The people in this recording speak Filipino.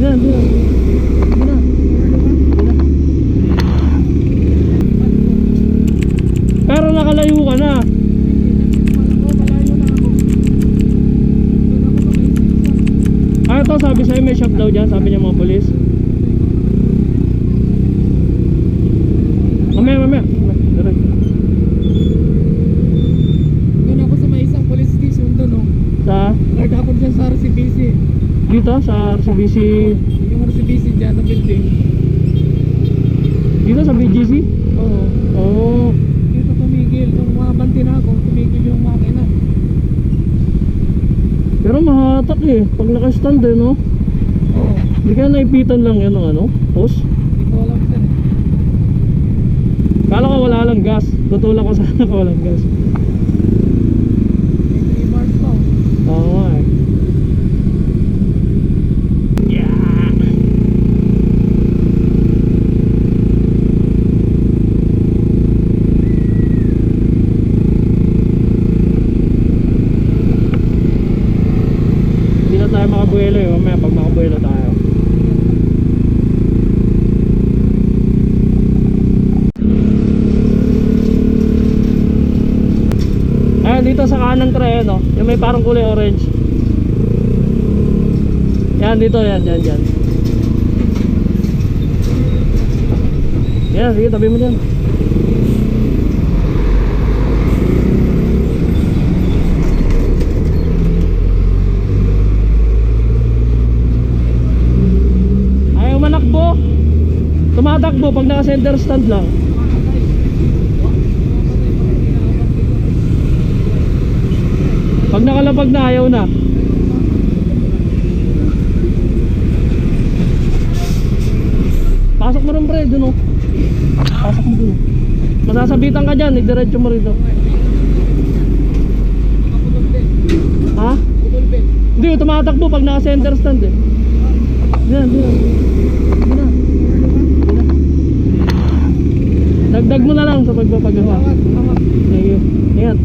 Yan, yan. Yan na. Yan na. Pero nakalayo ka na. Ah, ito sabi sa'yo may shop daw dyan, sabi niya mga polis. Mamaya. Direct. Doon ako sa may isang police station doon, no? Sa? Guard ako dyan sa RCBC. Dito sa RCBC. Yung RCBC dyan na building. Dito sa BGC? Oo. Oo. Dito tumigil. Nung makabanti na ako, tumigil yung makina. Pero mahatak eh. Pag naka-stand eh, no? Oo. Hindi kaya naipitan lang yan ng ano? Post? Hindi ko alam sir. Kala ko wala lang gas. Tutulak ko sana ko walang gas. May 3 bars pa. Oo nga eh. Yeah! Hindi na tayo makabuelo eh. Mamaya pag makabuelo tayo. Ayan dito sa kanan tre, no? Yung may parang kulay orange. Yan dito, yan. Yan, sige, tabi mo dyan. Ayaw manakbo. Tumatakbo pag naka center stand lang. Pag nakalapag na, ayaw na. Pasok mo rin pre, dun oh. Pasok mo dun. Masasabitan ka dyan, i-diretso mo rin. Ha? Hindi, tumatakbo pag naka-center stand eh. Yan. Dagdag mo na lang sa pagpapagawa. Sige, ingat.